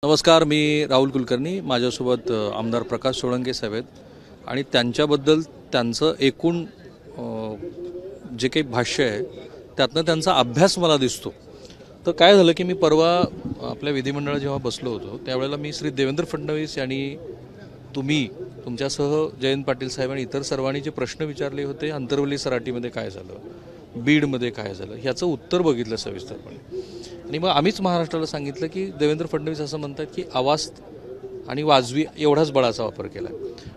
नमस्कार, मी राहुल कुलकर्णी. माझ्यासोबत आमदार प्रकाश सोळंके साहेब आहेत आणि त्यांच्याबद्दल त्यांचं एकूण जे काही भाष्य आहे त्यातनं त्यांचा अभ्यास मला दिसतो. तर काय झालं की मी परवा आपल्या विधिमंडळात जेव्हा बसलो होतो त्यावेळेला मी श्री देवेंद्र फडणवीस यांनी तुमच्यासह जयंत पाटील साहेब आणि इतर सर्वांनी जे प्रश्न विचारले होते, अंतरवली सराटीमध्ये काय झालं, बीडमध्ये काय झालं, ह्याचं उत्तर बघितलं सविस्तरपणे. आणि मग आम्हीच महाराष्ट्राला सांगितलं की देवेंद्र फडणवीस असं म्हणतात की आवाज आणि वाजवी एवढाच बळाचा वापर केला.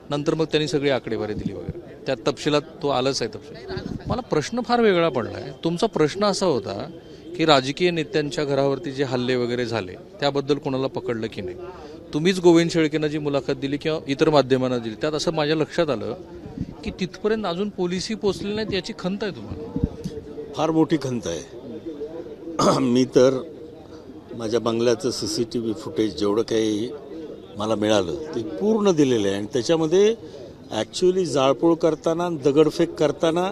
नंतर मग त्यांनी सगळी आकडेवारी दिली वगैरे, त्यात तपशिलात तो आलाच आहे तपशील. मला प्रश्न फार वेगळा पडला आहे. तुमचा प्रश्न असा होता की राजकीय नेत्यांच्या घरावरती जे हल्ले वगैरे झाले त्याबद्दल कोणाला पकडलं की नाही. तुम्हीच गोविंद शेळकेंना जी मुलाखत दिली किंवा इतर माध्यमांना दिली त्यात असं माझ्या लक्षात आलं की तिथपर्यंत अजून पोलिसही पोचलेले नाहीत. याची खंत आहे तुम्हाला? फार मोठी खंत आहे. मी तर माझ्या बंगल्याचं CCTV फुटेज जेवढं काही मला मिळालं ते पूर्ण दिलेलं आहे आणि त्याच्यामध्ये ॲक्च्युली जाळपोळ करताना, दगडफेक करताना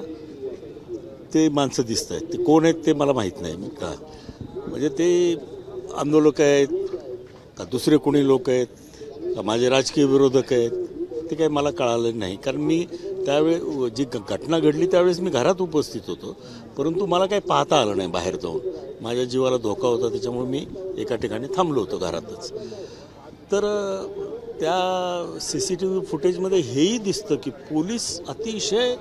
ते माणसं दिसत आहेत. ते कोण आहेत ते मला माहीत नाही का. म्हणजे ते आंदोलक आहेत का दुसरे कोणी लोक आहेत का माझे राजकीय विरोधक आहेत ते काही मला कळालं नाही. कारण मी त्यावेळी जी घटना घडली त्यावेळेस मी घरात उपस्थित होतो, परंतु मला काही पाहता आलं नाही बाहेर जाऊन. माझ्या जीवाला धोका होता त्याच्यामुळे मी एका ठिकाणी थांबलो होतो घरातच. तर त्या CCTV फुटेजमध्ये हेही दिसतं की पोलीस अतिशय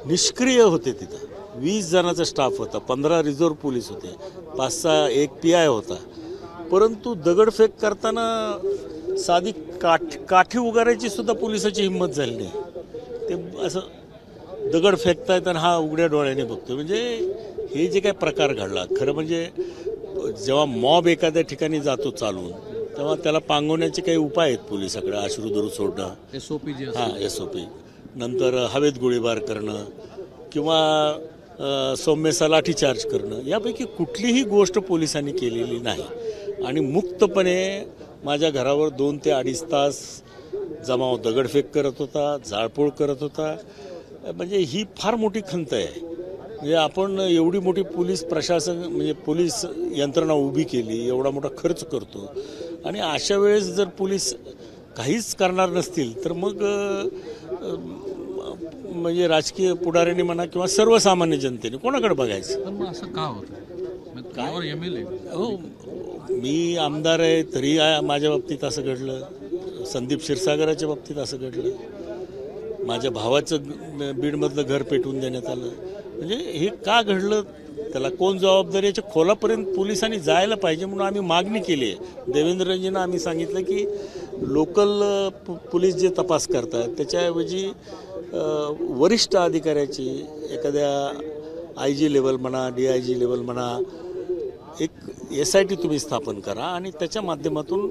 निष्क्रिय होते. तिथं 20 जणांचा स्टाफ होता, 15 रिझर्व्ह पोलीस होते, 5-6 एक PI होता. परंतु दगडफेक करताना साधी काठी उगारायची सुद्धा पोलिसाची हिंमत झाली नाही. ते असं दगड फेकतायत आणि हा उघड्या डोळ्याने बघतो. म्हणजे हे जे काही प्रकार घडला, खरं म्हणजे जेव्हा मॉब एखाद्या ठिकाणी जातो चालून तेव्हा त्याला पांगवण्याचे काही उपाय आहेत पोलिसाकडे. अश्रुधूर सोडणं, SOP, नंतर हवेत गोळीबार करणं किंवा सौम्यसा लाठीचार्ज करणं, यापैकी कुठलीही गोष्ट पोलिसांनी केलेली नाही. आणि मुक्तपणे माझ्या घरावर 2 ते 2.5 तास जमाव दगडफेक करत होता, जाळपोळ करत होता. म्हणजे ही फार मोठी खंत आहे. म्हणजे आपण एवढी मोठी पोलीस प्रशासन म्हणजे पोलीस यंत्रणा उभी केली, एवढा मोठा खर्च करतो आणि अशा वेळेस जर पोलीस काहीच करणार नसतील तर मग म्हणजे राजकीय पुढाऱ्यांनी म्हणा किंवा सर्वसामान्य जनतेने कोणाकडे बघायचं? पण मग असं का होतं? काय MLA हो, मी आमदार आहे तरी माझ्या बाबतीत असं घडलं, संदीप क्षीरसागराच्या बाबतीत असं घडलं, माझ्या भावाचं बीडमधलं घर पेटवून देण्यात आलं. म्हणजे हे का घडलं, त्याला कोण जबाबदारी, याच्या खोलापर्यंत पोलिसांनी जायला पाहिजे म्हणून आम्ही मागणी केली आहे. देवेंद्रजींना आम्ही सांगितलं की लोकल पोलीस जे तपास करतात त्याच्याऐवजी वरिष्ठ अधिकाऱ्याची एखाद्या IG लेवल म्हणा, DIG लेवल म्हणा, एक SIT तुम्ही स्थापन करा आणि त्याच्या माध्यमातून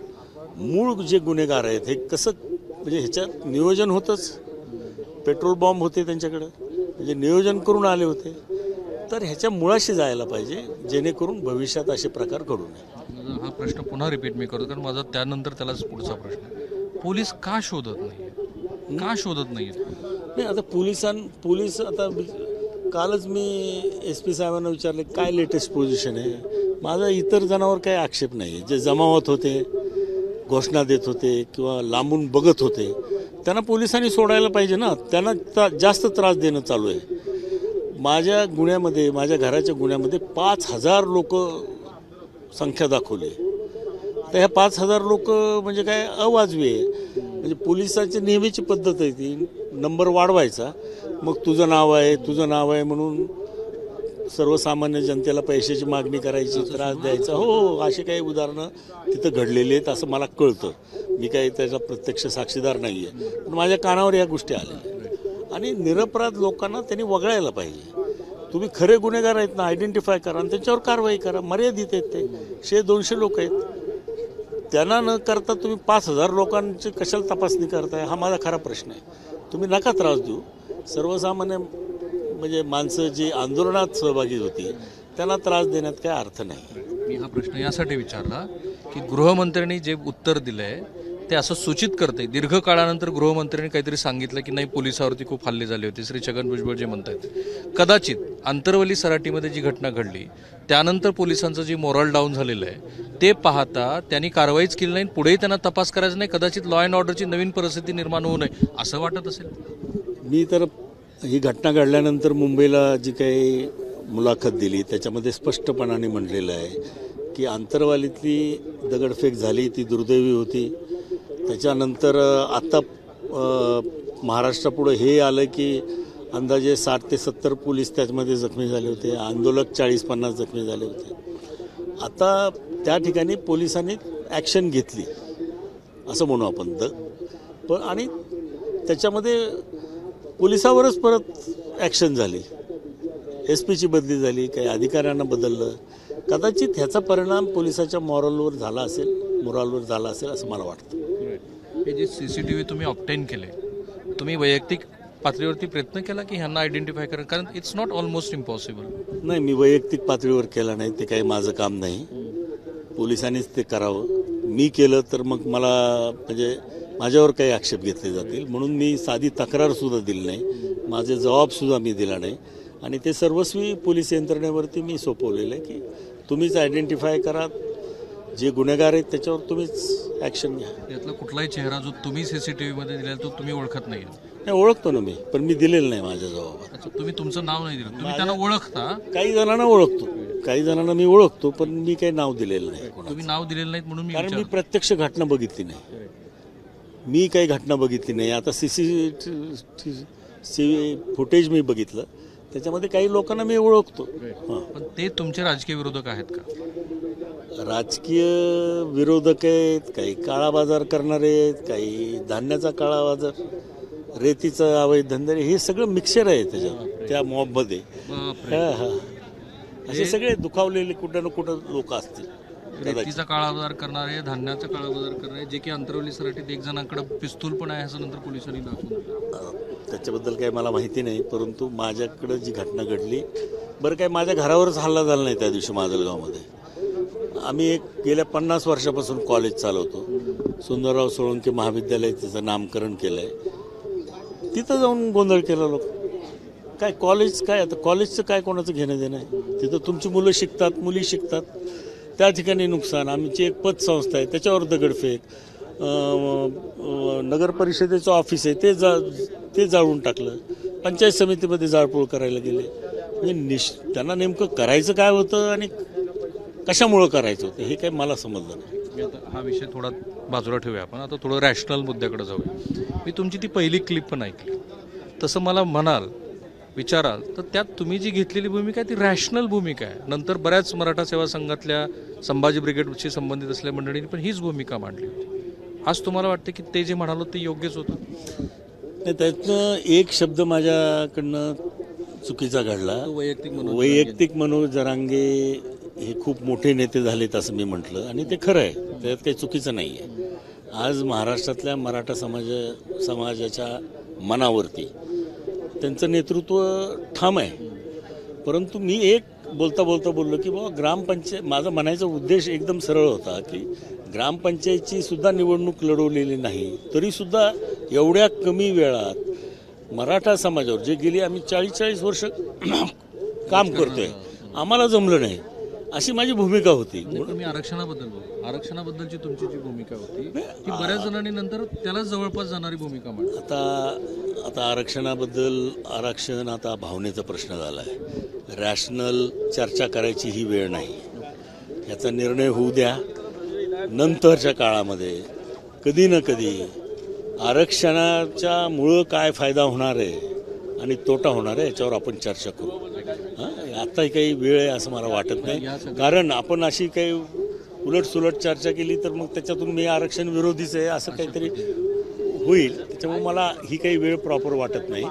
मूळ जे गुन्हेगार आहेत हे कसं, म्हणजे ह्याच्यात नियोजन होतंच. पेट्रोल बॉम्ब होते त्यांच्याकडं, म्हणजे नियोजन करून आले होते. तर ह्याच्या मुळाशी जायला पाहिजे जेणेकरून भविष्यात असे प्रकार घडू नये. हा प्रश्न पुन्हा रिपीट मी करतो कारण माझा त्यानंतर त्यालाच पुढचा प्रश्न, पोलीस का शोधत नाही, का शोधत नाही? नाही, आता पोलीस आता कालच मी SP साहेबांना विचारले काय लेटेस्ट पोझिशन आहे. माझा इतर जणांवर काही आक्षेप नाही. जे जमावत होते, घोषणा देत होते किंवा लांबून बघत होते त्यांना पोलिसांनी सोडायला पाहिजे ना. त्यांना जास्त त्रास देणं चालू आहे. माझ्या गुन्ह्यामध्ये, माझ्या घराच्या गुन्ह्यामध्ये 5,000 लोक संख्या दाखवली. तर ह्या 5,000 लोक म्हणजे काय अवाजवी आहे. म्हणजे पोलिसांची नेहमीची पद्धत आहे ती, नंबर वाढवायचा, मग तुझं नाव आहे म्हणून सर्वसामान्य जनतेला पैशाची मागणी करायची, त्रास द्यायचा. हो, असे काही उदाहरणं तिथं घडलेली आहेत असं मला कळतं. मी काही त्याचा प्रत्यक्ष साक्षीदार नाही आहे, पण माझ्या कानावर या गोष्टी आल्या. आणि निरपराध लोकांना त्यांनी वगळायला पाहिजे. तुम्ही खरे गुन्हेगार आहेत ना आयडेंटिफाय करा आणि त्यांच्यावर कारवाई करा. मर्यादित आहेत ते, 100-200 लोक आहेत. त्यांना न करता तुम्ही 5,000 लोकांची कशाला तपासणी करताय, हा माझा खरा प्रश्न आहे. तुम्ही नका त्रास देऊ. सर्वसामान्य म्हणजे माणसं जी आंदोलनात सहभागी होती त्यांना त्रास देण्यात काय अर्थ नाही. मी हा प्रश्न यासाठी विचारला की गृहमंत्र्यांनी जे उत्तर दिलंय ते असं सूचित करते. दीर्घ काळानंतर गृहमंत्र्यांनी काहीतरी सांगितलं की नाही, पोलिसावरती खूप हल्ले झाले होते, श्री छगन भुजबळ जे म्हणतात. कदाचित आंतरवली सराटीमध्ये जी घटना घडली त्यानंतर पोलिसांचं जे मोरल डाऊन झालेलं आहे ते पाहता त्यांनी कारवाईच केली नाही, पुढेही त्यांना तपास करायचा नाही, कदाचित लॉ अँड ऑर्डरची नवीन परिस्थिती निर्माण होऊ नये असं वाटत असेल. मी तर ही घटना घडल्यानंतर मुंबईला जी काही मुलाखत दिली त्याच्यामध्ये स्पष्टपणाने म्हणलेलं आहे की आंतरवालीतली दगडफेक झाली ती दुर्दैवी होती. त्याच्यानंतर आता महाराष्ट्रापुढं हे आलं की अंदाजे 60 ते 70 पोलीस त्याच्यामध्ये जखमी झाले होते, आंदोलक 40-50 जखमी झाले होते. आता त्या ठिकाणी पोलिसांनी ॲक्शन घेतली असं म्हणू आपण. पण आणि त्याच्यामध्ये पोलिसावरच परत ॲक्शन झाली, SP ची बदली झाली, काही अधिकाऱ्यांना बदललं. कदाचित ह्याचा परिणाम पोलिसाच्या मोरलवर झाला असेल असं मला वाटतं. हे जे CCTV तुम्ही ऑब्टेन केले, तुम्ही वैयक्तिक पातळीवरती प्रयत्न केला की ह्यांना आयडेंटिफाय करा, कारण इट्स नॉट ऑलमोस्ट इम्पॉसिबल. नाही, मी वैयक्तिक पातळीवर केला नाही, ते काही माझं काम नाही. पोलिसांनीच ते करावं. मी केलं तर मग मला म्हणजे माझ्यावर काही आक्षेप घेतले जातील म्हणून मी साधी तक्रारसुद्धा दिली नाही, माझे जबाबसुद्धा मी दिला नाही. आणि ते सर्वस्वी पोलीस यंत्रणेवरती मी सोपवलेलं आहे की तुम्हीच आयडेंटिफाय करा, जे गुन्हेगार आहेत त्याच्यावर तुम्हीच ॲक्शन घ्या. यातला कुठलाही चेहरा जो तुम्ही CCTV मध्ये दिला तो तुम्ही ओळखत नाही. नाही, ओळखतो ना मी, पण मी दिलेलं नाही माझ्या जबाबात. अच्छा, तुम्ही तुमचं नाव नाही दिलं, तुम्ही त्यांना ओळखता. काही जणांना ओळखतो, काही जणांना मी ओळखतो, पण मी काही नाव दिलेलं नाही. तुम्ही नाव दिलेलं नाहीत म्हणून मी कारण मी प्रत्यक्ष घटना बघितली नाही, मी काही घटना बघितली नाही. आता फुटेज मी बघितलं, त्याच्यामध्ये काही लोकांना मी ओळखतो. पण ते तुमचे राजकीय विरोधक आहेत का? राजकीय विरोधक आहेत, काही काळा बाजार करणारे आहेत, काही धान्याचा काळा बाजार, रेतीचा अवैध धंदे, हे सगळं मिक्सर आहे त्याच्यात, त्या मॉबमध्ये. असे सगळे दुखावलेले कुठं ना कुठं लोक असतील. रेतीचा काळा बाजार करणारे, धान्याचा काळा बाजार करणारे, जे की अंतरवली सराटीत एक जणांकडे पिस्तूल पण आहे असं नंतर पोलिसांनी दाखवलं. त्याच्याबद्दल काही मला माहिती नाही, परंतु माझ्याकडं जी घटना घडली, बरं काय माझ्या घरावरच हल्ला झाला नाही त्या दिवशी माजलगावमध्ये. आम्ही एक गेल्या 50 वर्षापासून कॉलेज चालवतो, सुंदरराव सोळंके महाविद्यालय त्याचं नामकरण केलं आहे. तिथं जाऊन गोंधळ केला लोक. काय कॉलेज काय, आता कॉलेजचं काय कोणाचं घेणं देणं आहे? तिथं तुमची मुलं शिकतात, मुली शिकतात, त्या ठिकाणी नुकसान. आमची एक पतसंस्था आहे त्याच्यावर दगडफेक, नगर परिषदेचं ऑफिस आहे ते जाळून टाकलं, पंचायत समितीमध्ये जाळपोळ करायला गेले. म्हणजे त्यांना नेमकं करायचं काय होतं आणि कशामुळं करायचं होतं हे काही मला समजलं नाही. आता हा विषय थोडा बाजूला ठेवूया आपण, आता थोडं रॅशनल मुद्द्याकडे जाऊया. मी तुमची ती पहिली क्लिप पण ऐकली, तसं मला विचाराल तर त्यात तुम्ही जी घेतलेली भूमिका आहे ती रॅशनल भूमिका आहे. नंतर बऱ्याच मराठा सेवा संघातल्या संभाजी ब्रिगेडशी संबंधित असलेल्या मंडळींनी पण हीच भूमिका मांडली होती. आज तुम्हाला वाटतं की ते जे म्हणालो ते योग्यच होतं? नाही, त्यातनं एक शब्द माझ्याकडनं चुकीचा घडला. वैयक्तिक मनोज जरांगे हे खूप मोठे नेते झालेत असं मी म्हटलं, आणि ते खरं आहे, त्यात काही चुकीचं नाही आहे. आज महाराष्ट्रातल्या मराठा समाजाच्या मनावरती त्यांचं नेतृत्व ठाम आहे. परंतु मी एक बोलता बोललो की बाबा ग्रामपंचायत, माझा म्हणायचा उद्देश एकदम सरळ होता की ग्रामपंचायतची सुद्धा निवडणूक लढवलेली नाही, तरीसुद्धा एवढ्या कमी वेळात मराठा समाजावर जे गेली आम्ही 40 वर्ष काम करतोय, आम्हाला जमलं नाही, अशी माझी भूमिका होती. तुम्ही आरक्षणाबद्दलची तुमची जी भूमिका होती ती बऱ्याच जणांनी नंतर त्याला जवळपास जाणारी भूमिका मांडली. आता आरक्षण आता भावनेचा प्रश्न झाला आहे. रॅशनल चर्चा करायची ही वेळ नाही. याचा निर्णय होऊ द्या. नंतरच्या काळामध्ये कधी ना कधी आरक्षणाच्या मुळं काय फायदा होणार आहे आणि तोटा होणार आहे याच्यावर आपण चर्चा करू. आत्ताही काही वेळ आहे असं मला वाटत नाही, कारण आपण अशी काही उलटसुलट चर्चा केली तर मग त्याच्यातून मी आरक्षण विरोधीच आहे असं काहीतरी होईल. त्याच्यामुळे मला ही काही वेळ प्रॉपर वाटत नाही.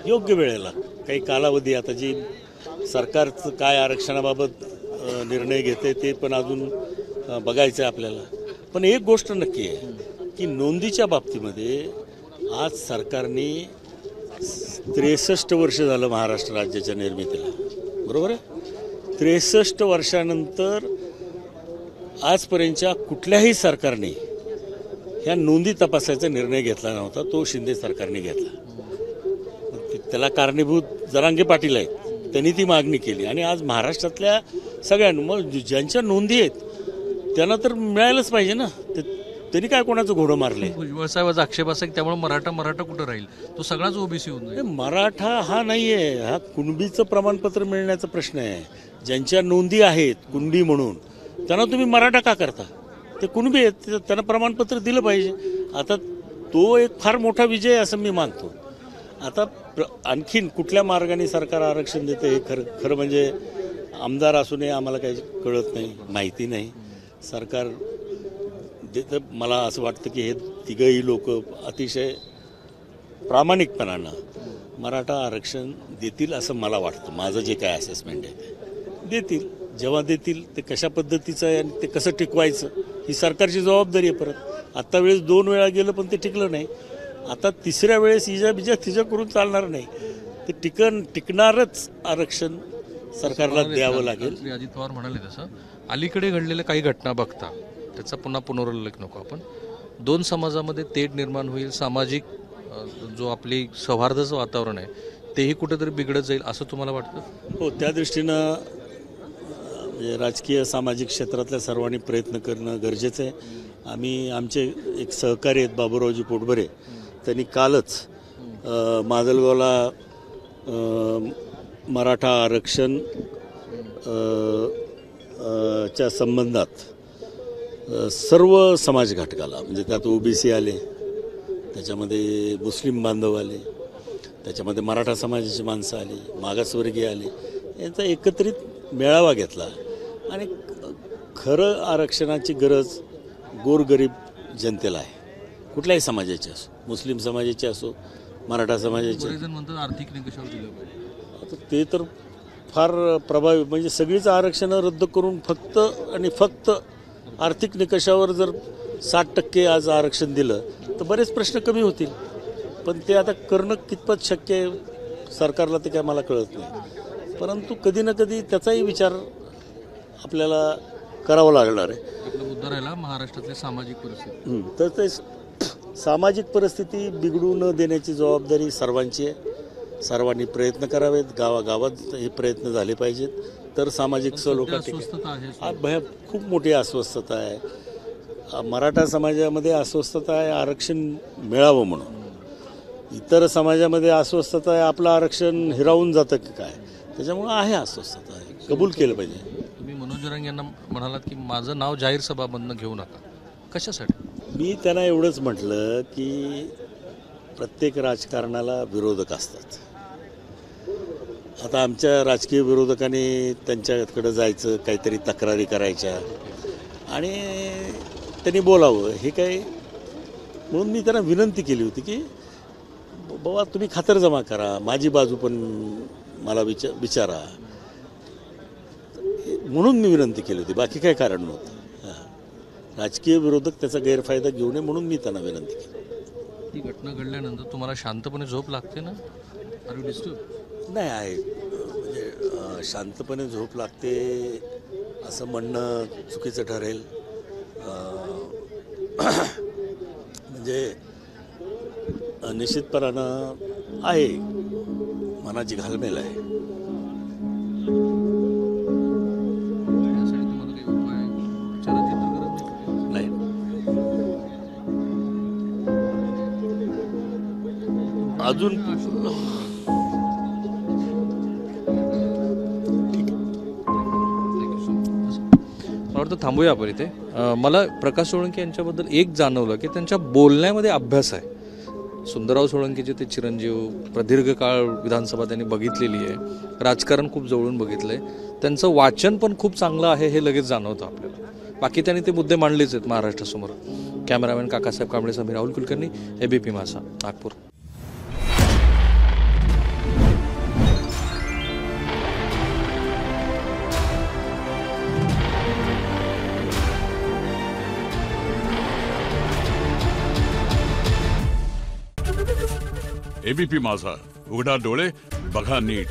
योग्य वेळेला काही कालावधी, आता जी सरकारचं काय आरक्षणाबाबत निर्णय घेते ते पण अजून बघायचं आहे आपल्याला. पण एक गोष्ट नक्की आहे की नोंदीच्या बाबतीमध्ये आज सरकारने 63 वर्ष झालं महाराष्ट्र राज्याच्या निर्मितीला, बरोबर आहे. 63 वर्षानंतर आजपर्यंतच्या कुठल्याही सरकारने ह्या नोंदी तपासायचा निर्णय घेतला नव्हता, तो शिंदे सरकारने घेतला. त्याला कारणीभूत जरांगे पाटील आहेत, त्यांनी ती मागणी केली आणि आज महाराष्ट्रातल्या सगळ्यांना मग ज्यांच्या नोंदी आहेत त्यांना तर मिळायलाच पाहिजे ना. त्यांनी काय कोणाचं घोडं मारले. भुजबळ साहेबांचा आक्षेप असा की त्यामुळे मराठा कुठं राहील, तो सगळाच ओबीसी होऊन जाईल. मराठा हा नाही आहे, हा कुणबीचं प्रमाणपत्र मिळण्याचा प्रश्न आहे. ज्यांच्या नोंदी आहेत कुणबी म्हणून त्यांना तुम्ही मराठा का करता? ते कुणबी आहेत, त्यांना प्रमाणपत्र दिलं पाहिजे. आता तो एक फार मोठा विजय असं मी मानतो. आता आणखीन कुठल्या मार्गाने सरकार आरक्षण देतं हे खरं म्हणजे आमदार असूनही आम्हाला काही कळत नाही, माहिती नाही. सरकार देतं. मला असं वाटतं की हे तिघही लोक अतिशय प्रामाणिकपणानं मराठा आरक्षण देतील असं मला वाटतं. माझं जे काय असेसमेंट आहे ते देतील. जेव्हा देतील ते कशा पद्धतीचं आहे आणि ते कसं टिकवायचं ही सरकारची जबाबदारी आहे. परत आत्ता वेळेस 2 वेळा गेलं पण ते टिकलं नाही. आता तिसऱ्या वेळेस इजा तिजा करून चालणार नाही. ते टिकणारच आरक्षण सरकारला द्यावं लागेल. अजित पवार म्हणाले तसं अलीकडे घडलेल्या काही घटना बघता त्याचा पुन्हा पुनरुल्लेख नको आपण. 2 समाजामध्ये तेढ निर्माण होईल, सामाजिक जो आपली सौहार्दाचं वातावरण आहे तेही कुठेतरी बिघडत जाईल असं तुम्हाला वाटतं? हो, त्या दृष्टीनं म्हणजे राजकीय सामाजिक क्षेत्रातल्या सर्वांनी प्रयत्न करणं गरजेचं आहे. आमचे एक सहकारी आहेत बाबूरावजी पोटभरे, त्यांनी कालच माजलगावला मराठा आरक्षण च्या संबंधात सर्व समाज घटकाला म्हणजे त्यात ओबीसी आले, त्याच्यामध्ये मुस्लिम बांधव आले, त्याच्यामध्ये मराठा समाजाची माणसं आली, मागासवर्गीय आले, यांचा एकत्रित मेळावा घेतला. आणि खरं आरक्षणाची गरज गोरगरीब जनतेला आहे, कुठल्याही समाजाची असो, मुस्लिम समाजाची असो, मराठा समाजाची. आर्थिक निकषावर दिलं पाहिजे. आता ते तर फार प्रभावी म्हणजे सगळीच आरक्षणं रद्द करून फक्त आर्थिक निकषावर जर 60% आज आरक्षण दिलं तर बरेच प्रश्न कमी होतील. पण ते आता करणं कितपत शक्य आहे सरकारला ते काय मला कळत नाही. परंतु कधी ना कधी त्याचाही विचार आपल्याला करावा लागणार आहे. आपला मुद्दा राहिला महाराष्ट्रातली सामाजिक परिस्थिती. तर ते सामाजिक परिस्थिती बिघडू न देण्याची जबाबदारी सर्वांची आहे. सर्वांनी प्रयत्न करावेत, गावागावात हे प्रयत्न झाले पाहिजेत तर सामाजिक लोकांना खूप मोठी अस्वस्थता आहे. मराठा समाजामध्ये अस्वस्थता आहे आरक्षण मिळावं म्हणून. इतर समाजामध्ये अस्वस्थता आहे आपलं आरक्षण हिरावून जातं की काय, त्याच्यामुळं आहे अस्वस्थता आहे, कबूल केलं पाहिजे. तुम्ही मनोज जरांगे यांना म्हणालात की माझं नाव जाहीर सभामधनं घेऊ नका, कशासाठी? मी त्यांना एवढंच म्हटलं की प्रत्येक राजकारणाला विरोधक असतात. आता आमच्या राजकीय विरोधकांनी त्यांच्याकडे जायचं, काहीतरी तक्रारी करायच्या आणि त्यांनी बोलावं हे काय. म्हणून मी त्यांना विनंती केली होती की बाबा तुम्ही खातरजमा करा, माझी बाजू पण मला विचारा, म्हणून मी विनंती केली होती, बाकी काही कारण नव्हतं. राजकीय विरोधक त्याचा गैरफायदा घेऊ नये म्हणून मी त्यांना विनंती केली. ही घटना घडल्यानंतर तुम्हाला शांतपणे झोप लागते ना? Are you disturb? नाही आहे, म्हणजे शांतपणे झोप लागते असं म्हणणं चुकीचं ठरेल. म्हणजे निश्चितपणानं आहे, मनाची घालमेल आहे. नाही, अजून मला वाटतं थांबूया आपण इथे. मला प्रकाश सोळंकी यांच्याबद्दल एक जाणवलं की त्यांच्या बोलण्यामध्ये अभ्यास आहे. सुंदरराव सोळंकीचे ते चिरंजीव, प्रदीर्घ काळ विधानसभा त्यांनी बघितलेली आहे, राजकारण खूप जवळून बघितलं आहे, त्यांचं वाचन पण खूप चांगलं आहे हे लगेच जाणवतं आपल्याला. बाकी त्यांनी ते मुद्दे मांडलेच आहेत महाराष्ट्रासमोर. कॅमेरामॅन काकासाहेब कांबळेसह मी राहुल कुलकर्णी, एबीपी माझा, नागपूर. एबीपी माझा, उघडा डोळे बघा नीट.